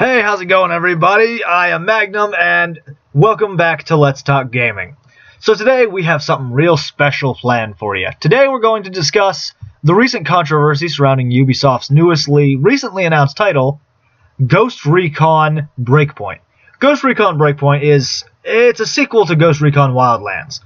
Hey, how's it going, everybody? I am Magnum, and welcome back to Let's Talk Gaming. So today we have something real special planned for you. Today we're going to discuss the recent controversy surrounding Ubisoft's recently announced title, Ghost Recon Breakpoint. Ghost Recon Breakpoint it's a sequel to Ghost Recon Wildlands.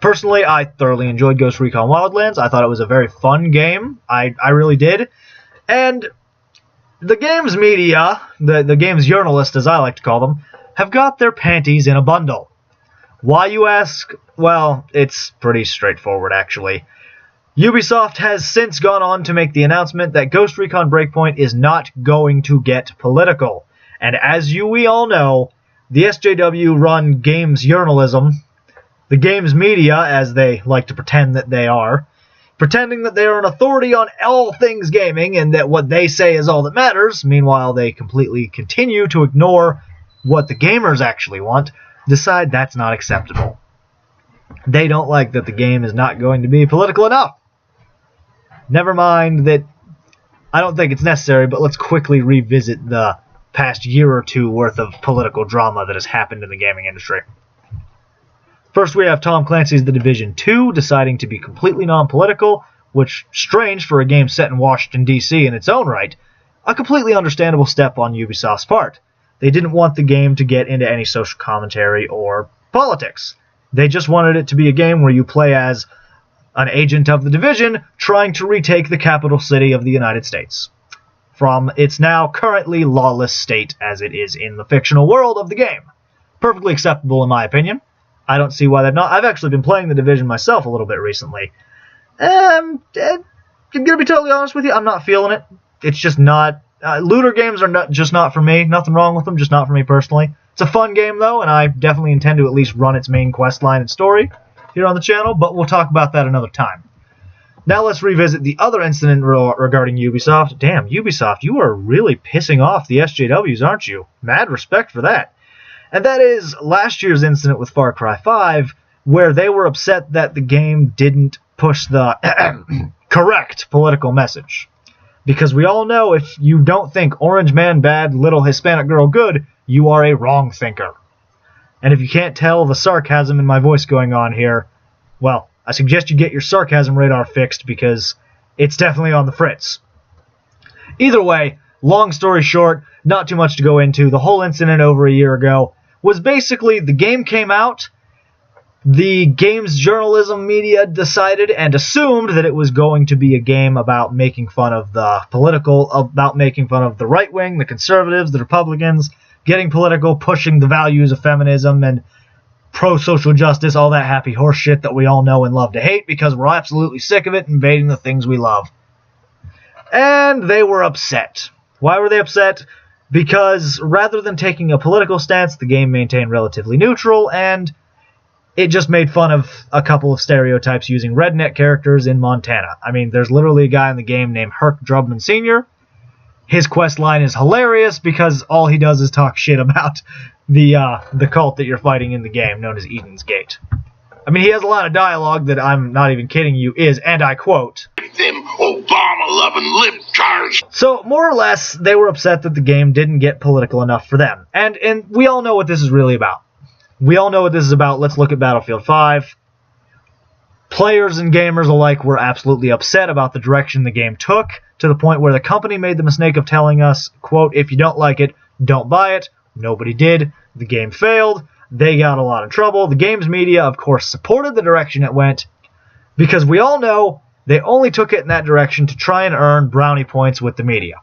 Personally, I thoroughly enjoyed Ghost Recon Wildlands. I thought it was a very fun game. I really did. And the game's media, the game's journalists, as I like to call them, have got their panties in a bundle. Why, you ask? Well, it's pretty straightforward, actually. Ubisoft has since gone on to make the announcement that Ghost Recon Breakpoint is not going to get political. And as we all know, the SJW run games journalism, the games media, as they like to pretend that they are, pretending that they are an authority on all things gaming and that what they say is all that matters. Meanwhile, they completely continue to ignore what the gamers actually want, decide that's not acceptable. They don't like that the game is not going to be political enough. Never mind that I don't think it's necessary, but let's quickly revisit the past year or two worth of political drama that has happened in the gaming industry. First, we have Tom Clancy's The Division 2 deciding to be completely non-political, which, strange for a game set in Washington, D.C. in its own right, a completely understandable step on Ubisoft's part. They didn't want the game to get into any social commentary or politics. They just wanted it to be a game where you play as an agent of the Division trying to retake the capital city of the United States from its now currently lawless state as it is in the fictional world of the game. Perfectly acceptable in my opinion. I don't see why they've not. I've actually been playing The Division myself a little bit recently. I'm going to be totally honest with you, I'm not feeling it. It's just not. Looter games are just not for me. Nothing wrong with them, just not for me personally. It's a fun game, though, and I definitely intend to at least run its main quest line and story here on the channel, but we'll talk about that another time. Now let's revisit the other incident regarding Ubisoft. Damn, Ubisoft, you are really pissing off the SJWs, aren't you? Mad respect for that. And that is last year's incident with Far Cry 5, where they were upset that the game didn't push the correct political message. Because we all know if you don't think orange man bad, little Hispanic girl good, you are a wrong thinker. And if you can't tell the sarcasm in my voice going on here, well, I suggest you get your sarcasm radar fixed because it's definitely on the fritz. Either way, long story short, not too much to go into. The whole incident over a year ago was basically the game came out, the game's journalism media decided and assumed that it was going to be a game about making fun of the right wing, the conservatives, the Republicans, getting political, pushing the values of feminism and pro-social justice, all that happy horse shit that we all know and love to hate because we're absolutely sick of it invading the things we love. And they were upset. Why were they upset? Because rather than taking a political stance, the game maintained relatively neutral, and it just made fun of a couple of stereotypes using redneck characters in Montana. I mean, there's literally a guy in the game named Herc Drubman Sr. His quest line is hilarious because all he does is talk shit about the cult that you're fighting in the game, known as Eden's Gate. I mean, he has a lot of dialogue that I'm not even kidding you is, and I quote, "Them Obama-loving libtards." So, more or less, they were upset that the game didn't get political enough for them. And we all know what this is really about. We all know what this is about. Let's look at Battlefield 5. Players and gamers alike were absolutely upset about the direction the game took, to the point where the company made the mistake of telling us, quote, if you don't like it, don't buy it. Nobody did. The game failed. They got a lot of trouble. The game's media, of course, supported the direction it went, because we all know they only took it in that direction to try and earn brownie points with the media.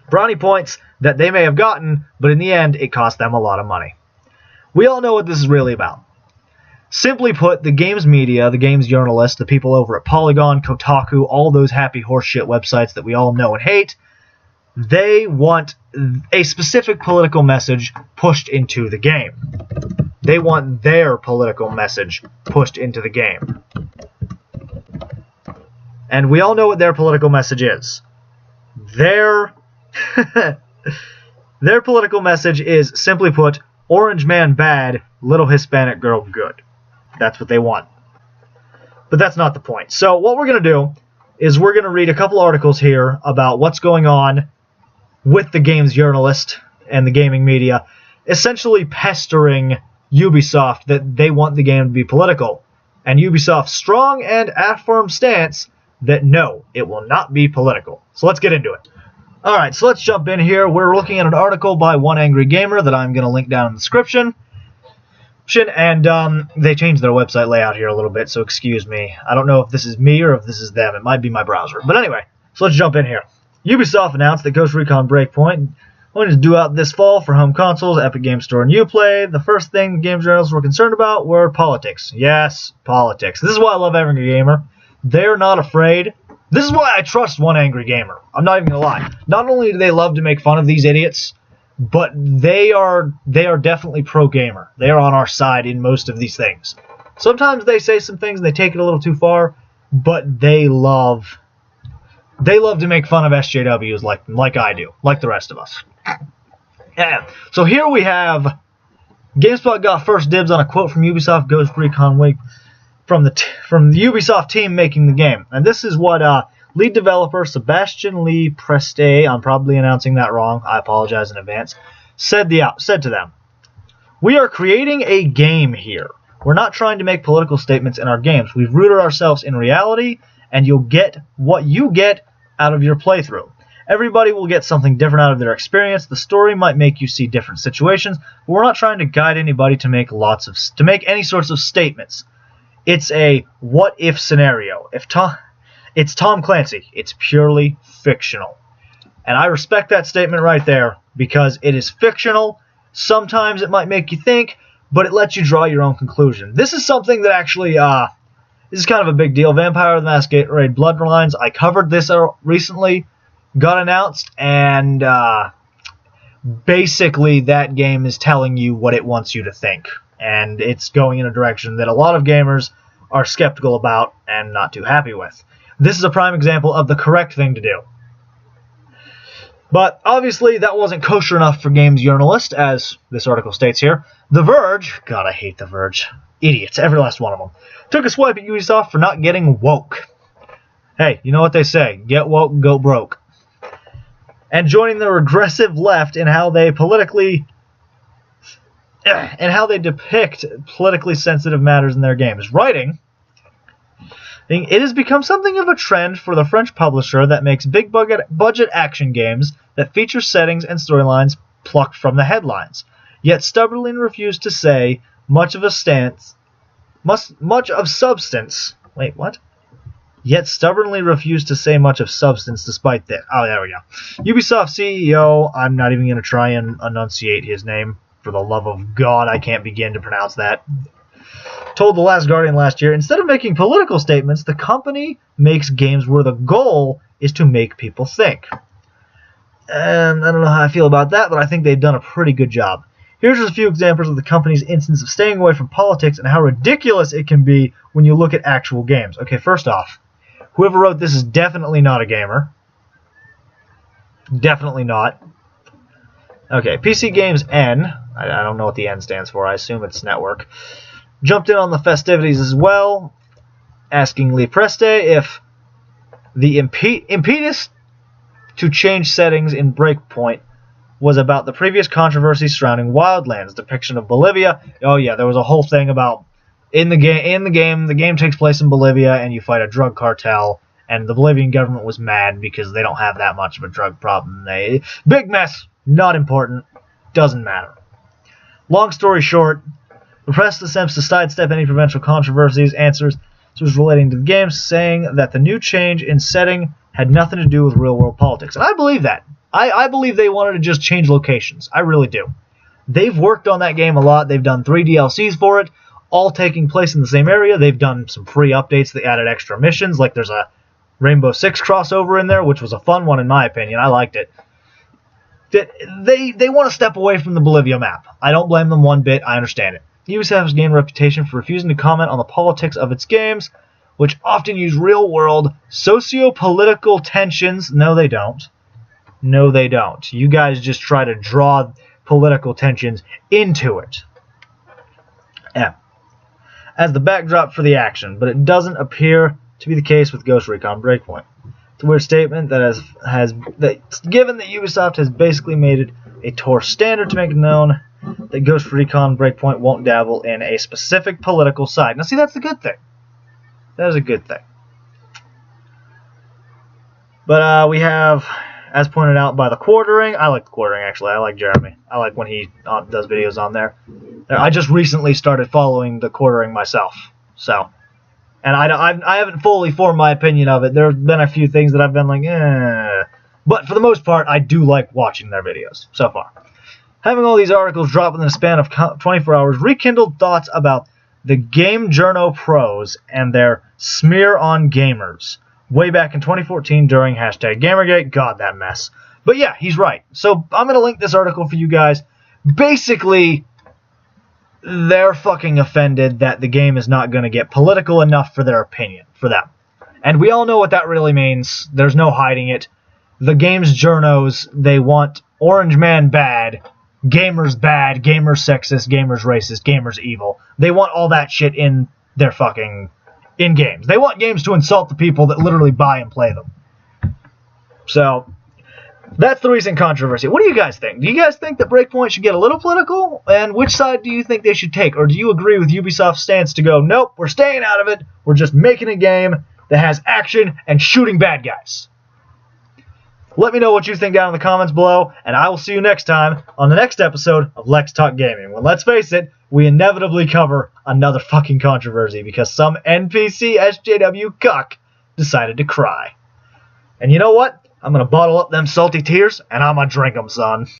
Brownie points that they may have gotten, but in the end, it cost them a lot of money. We all know what this is really about. Simply put, the game's media, the game's journalists, the people over at Polygon, Kotaku, all those happy horseshit websites that we all know and hate, they want a specific political message pushed into the game. They want their political message pushed into the game. And we all know what their political message is. Their political message is, simply put, orange man bad, little Hispanic girl good. That's what they want. But that's not the point. So what we're going to do is we're going to read a couple articles here about what's going on with the game's journalist and the gaming media, essentially pestering Ubisoft that they want the game to be political. And Ubisoft's strong and affirm stance that no, it will not be political. So let's get into it. Alright, so let's jump in here. We're looking at an article by One Angry Gamer that I'm going to link down in the description. And they changed their website layout here a little bit, so excuse me. I don't know if this is me or if this is them. It might be my browser. But anyway, so let's jump in here. Ubisoft announced that Ghost Recon Breakpoint going to due out this fall for home consoles, Epic Games Store, and Uplay. The first thing the game journalists were concerned about were politics. Yes, politics. This is why I love Angry Gamer. They're not afraid. This is why I trust One Angry Gamer. I'm not even going to lie. Not only do they love to make fun of these idiots, but they are definitely pro-gamer. They are on our side in most of these things. Sometimes they say some things and they take it a little too far, but they love to make fun of SJWs like I do, like the rest of us. Yeah. So here we have GameSpot got first dibs on a quote from Ubisoft Ghost Recon Wild from the Ubisoft team making the game, and this is what lead developer Sebastian Lee Preste, I'm probably announcing that wrong, I apologize in advance, said to them. We are creating a game here. We're not trying to make political statements in our games. We've rooted ourselves in reality, and you'll get what you get out of your playthrough. Everybody will get something different out of their experience. The story might make you see different situations, but we're not trying to guide anybody to make any sorts of statements. It's a what-if scenario. It's Tom Clancy. It's purely fictional. And I respect that statement right there because it is fictional. Sometimes it might make you think, but it lets you draw your own conclusion. This is something that actually, this is kind of a big deal. Vampire the Masquerade Bloodlines, I covered this recently, got announced, and basically that game is telling you what it wants you to think. And it's going in a direction that a lot of gamers are skeptical about and not too happy with. This is a prime example of the correct thing to do. But obviously that wasn't kosher enough for games journalists, as this article states here. The Verge, God I hate The Verge, idiots, every last one of them, took a swipe at Ubisoft for not getting woke. Hey, you know what they say, get woke, go broke. And joining the regressive left in how they depict politically sensitive matters in their games. Writing, it has become something of a trend for the French publisher that makes big budget action games that feature settings and storylines plucked from the headlines, yet stubbornly refuse to say much of substance. Yet stubbornly refuse to say much of substance despite that. Oh, there we go. Ubisoft CEO, I'm not even going to try and enunciate his name. For the love of God, I can't begin to pronounce that. Told The Last Guardian last year, instead of making political statements, the company makes games where the goal is to make people think. And I don't know how I feel about that, but I think they've done a pretty good job. Here's just a few examples of the company's instance of staying away from politics and how ridiculous it can be when you look at actual games. Okay, first off, whoever wrote this is definitely not a gamer. Definitely not. Okay, PC Games N, I don't know what the N stands for, I assume it's network, jumped in on the festivities as well, asking Lee Preste if the impetus to change settings in Breakpoint was about the previous controversy surrounding Wildlands' depiction of Bolivia. Oh yeah, there was a whole thing about the game takes place in Bolivia and you fight a drug cartel, and the Bolivian government was mad because they don't have that much of a drug problem. Big mess. Not important. Doesn't matter. Long story short, the press attempts to sidestep any potential controversies, answers relating to the game, saying that the new change in setting had nothing to do with real-world politics. And I believe that. I believe they wanted to just change locations. I really do. They've worked on that game a lot. They've done 3 DLCs for it, all taking place in the same area. They've done some free updates that added extra missions, like there's a Rainbow Six crossover in there, which was a fun one in my opinion. I liked it. They want to step away from the Bolivia map. I don't blame them one bit. I understand it. Ubisoft has gained a reputation for refusing to comment on the politics of its games, which often use real-world socio-political tensions. No, they don't. No, they don't. You guys just try to draw political tensions into it. Yeah. As the backdrop for the action, but it doesn't appear to be the case with Ghost Recon Breakpoint. It's a weird statement that given that Ubisoft has basically made it a tour standard to make it known that Ghost Recon Breakpoint won't dabble in a specific political side. Now, see, that's a good thing. That is a good thing. But we have, as pointed out by the quartering, I like the quartering actually. I like Jeremy. I like when he does videos on there. I just recently started following the quartering myself, so, and I haven't fully formed my opinion of it. There have been a few things that I've been like, but for the most part, I do like watching their videos so far. Having all these articles drop within a span of 24 hours rekindled thoughts about the Game Journo pros and their smear on gamers way back in 2014 during #Gamergate. God, that mess. But yeah, he's right. So I'm going to link this article for you guys. Basically, they're fucking offended that the game is not going to get political enough for their opinion, for them. And we all know what that really means. There's no hiding it. The game's journos, they want Orange Man bad, gamers bad, gamers sexist, gamers racist, gamers evil. They want all that shit in their fucking in games. They want games to insult the people that literally buy and play them. So that's the recent controversy. What do you guys think? Do you guys think that Breakpoint should get a little political? And which side do you think they should take? Or do you agree with Ubisoft's stance to go, nope, we're staying out of it. We're just making a game that has action and shooting bad guys? Let me know what you think down in the comments below, and I will see you next time on the next episode of Let's Talk Gaming. When, let's face it, we inevitably cover another fucking controversy because some NPC SJW cuck decided to cry. And you know what? I'm going to bottle up them salty tears, and I'm going to drink them, son.